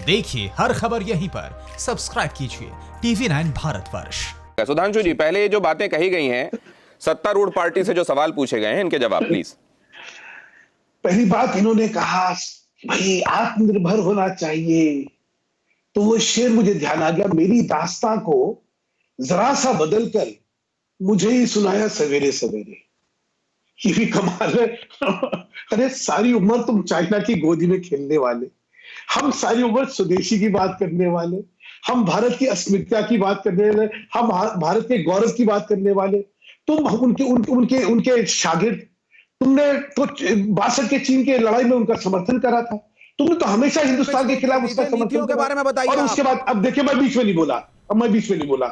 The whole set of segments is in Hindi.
देखिए हर खबर यहीं पर, सब्सक्राइब कीजिए TV9 भारतवर्ष। सुधांशु जी, पहले ये जो बातें कही गई हैं, सत्तारूढ़ पार्टी से जो सवाल पूछे गए हैं, इनके जवाब प्लीज। पहली बात इन्होंने कहा भाई आत्मनिर्भर होना चाहिए, तो वो शेर मुझे ध्यान आ गया। मेरी दास्तां को जरा सा बदलकर मुझे ही सुनाया सवेरे सवेरे। ये भी कमाल है। अरे सारी उम्र तुम चाइना की गोदी में खेलने वाले, हम सारी उम्र स्वदेशी की बात करने वाले, हम भारत की अस्मिता की बात करने वाले, हम भारत के गौरव की बात करने वाले। तुम उनके उनके उनके, उनके शागिर्द। तुमने तो 62 के चीन के लड़ाई में उनका समर्थन करा था। तुमने तो हमेशा हिंदुस्तान के खिलाफ उसका समर्थन के बारे में बताइए। और उसके बाद अब देखिए, मैं बीच में नहीं बोला,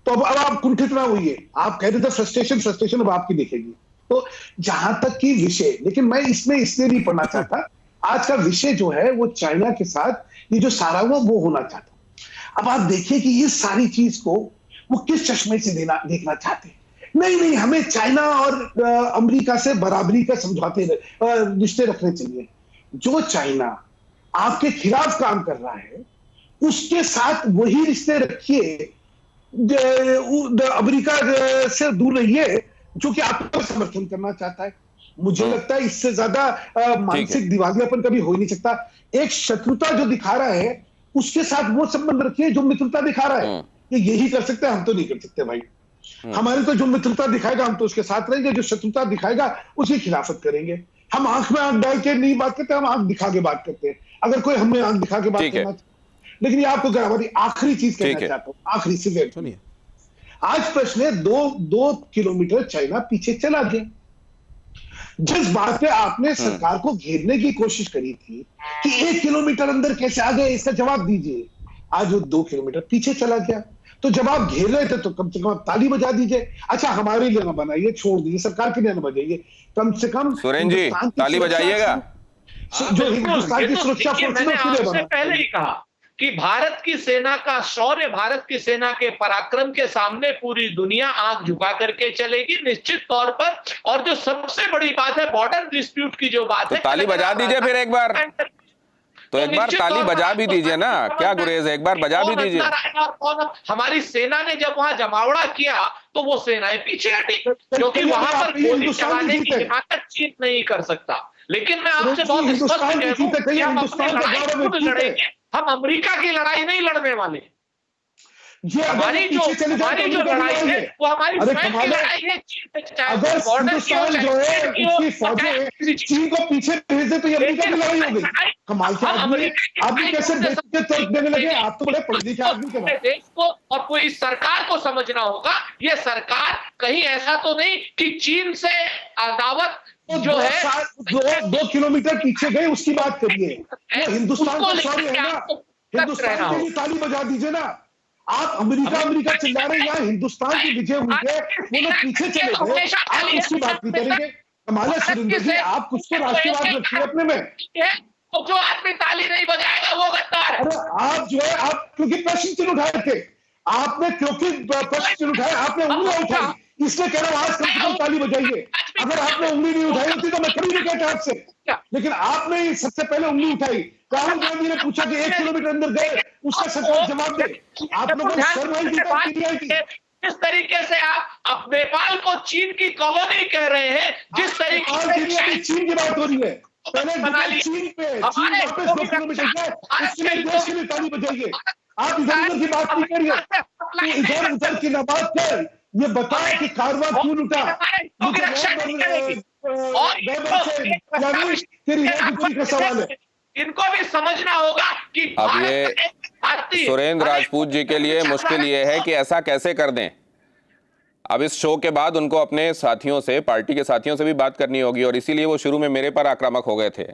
तो अब आप कुंठित ना होइए। आप कह रहे थे फ्रस्ट्रेशन अब आपकी दिखेगी। तो जहां तक की विषय, लेकिन मैं इसमें इसलिए नहीं पढ़ना चाहता। आज का विषय जो है वो चाइना के साथ ये जो सारा हुआ वो होना चाहता। अब आप देखिए कि इस सारी चीज को वो किस चश्मे से देखना चाहते हैं। नहीं, हमें चाइना और अमेरिका से बराबरी का समझौते रिश्ते रखने चाहिए। जो चाइना आपके खिलाफ काम कर रहा है उसके साथ वही रिश्ते रखिए। अमेरिका से दूर रहिए जो कि आपका समर्थन करना चाहता है। मुझे लगता है इससे ज्यादा मानसिक दिवालियापन कभी हो ही नहीं सकता। एक शत्रुता जो दिखा रहा है उसके साथ वो संबंध रखिए जो मित्रता दिखा रहा है। ये यही कर सकते हैं, हम तो नहीं कर सकते भाई। हमारे तो जो मित्रता दिखाएगा हम तो उसके साथ रहेंगे, जो शत्रुता दिखाएगा उसकी खिलाफत करेंगे। हम आंख में आंख डाल के नहीं बात करते, हम आंख दिखा के बात करते हैं। अगर कोई हमें आंख दिखा के बात करना, लेकिन ये आपको हमारी आखिरी चीज कहना चाहता हूं, आखिरी से सुनिए। आज प्रश्न है, 2 किलोमीटर चाइना पीछे चला गया। जिस बात पे आपने सरकार को घेरने की कोशिश करी थी कि 1 किलोमीटर अंदर कैसे आ गए, इसका जवाब दीजिए। आज वो 2 किलोमीटर पीछे चला गया। तो जब आप घेर रहे थे तो कम से कम आप ताली बजा दीजिए। अच्छा, हमारे लिए ना बनाइए, छोड़ दीजिए, सरकार के लिए ना बजाइए, कम से कम सुरेंद्र जी ताली बजाइएगा। जो हिंदुस्तान की सुरक्षा मैंने पहले ही कहा कि भारत की सेना का शौर्य, भारत की सेना के पराक्रम के सामने पूरी दुनिया आंख झुका करके चलेगी निश्चित तौर पर। और जो सबसे बड़ी बात है बॉर्डर डिस्प्यूट की जो बात है, ताली बजा दीजिए फिर एक बार, तो एक बार ताली बजा भी दीजिए ना, क्या गुरेज है, एक बार बजा भी दीजिए। हमारी सेना ने जब वहां जमावड़ा किया तो वो सेनाएं पीछे हटी क्योंकि वहां पर गोली चलाने की हिमाकत चीन नहीं कर सकता। लेकिन मैं आपसे बहुत स्पष्ट कहूं कि हम अपनी लड़ाई खुद लड़ेंगे, हम अमेरिका की लड़ाई नहीं लड़ने वाले। हमारी जो लड़ाई है वो हमारी स्वयं की लड़ाई है। अगर हिंदुस्तान जो है उसकी फौजें चीन को पीछे भेज दे तो ये अमेरिका की लड़ाई हो गई। कमाल के आदमी कैसे देश के तर्क देने लगे। आप तो बड़े पढ़े लिखे आदमी के देश को और कोई सरकार को समझना होगा, ये सरकार कहीं ऐसा तो नहीं कि चीन से अदावत जो है 2 किलोमीटर पीछे गए उसकी बात करिए। वो हिंदुस्तान का शौर्य है ना, हिंदुस्तान के लिए ताली बजा दीजिए ना। आप अमेरिका चिल्ला रहे हैं, यहाँ हिंदुस्तान की विजय हुई है, वो लोग पीछे चले गए, आप उसकी बात नहीं करेंगे। हमारे सुरेंद्र जी, आप कुछ तो राष्ट्रवाद रखिए अपने में। तो जो आदमी ताली नहीं बजाएगा वो गद्दार है। अरे आप जो है, आप क्योंकि प्रश्न चिन्ह उठाए थे, आपने क्योंकि प्रश्न चिन्ह उठाए, आपने उंगली उठाई, इसलिए कह रहा हूं आज कम से कम ताली बजाइए। अगर आपने उंगली नहीं उठाई होती तो मैं खड़ी नहीं कहता आपसे, लेकिन आपने सबसे पहले उंगली उठाई। राहुल गांधी ने पूछा कि 1 किलोमीटर अंदर गए, उसका सरकार जवाब दे। आप लोगों ने जिस तरीके से आप नेपाल को चीन की कॉलोनी कह रहे हैं, जिस तरीके से चीन की बात हो रही है, पहले चीन पे 2 किलोमीटर गए, उसके लिए देश के लिए ताली बजाइए। आप इधर की बात नहीं करिए, इधर की ना बात कर। ये बताया कि कारवां क्यों लुटा, का सवाल है। इनको भी समझना होगा कि अब ये सुरेंद्र राजपूत जी के लिए मुश्किल ये है कि ऐसा कैसे कर दें। अब इस शो के बाद उनको अपने साथियों से, पार्टी के साथियों से भी बात करनी होगी, और इसीलिए वो शुरू में मेरे पर आक्रामक हो गए थे,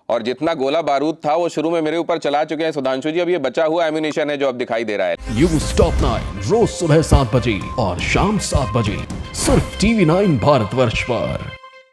और जितना गोला बारूद था वो शुरू में मेरे ऊपर चला चुके हैं सुधांशु जी। अब ये बचा हुआ एम्यूनिशन है जो अब दिखाई दे रहा है। न्यूज़ टॉप 9 रोज सुबह 7 बजे और शाम 7 बजे सिर्फ TV9 भारतवर्ष पर।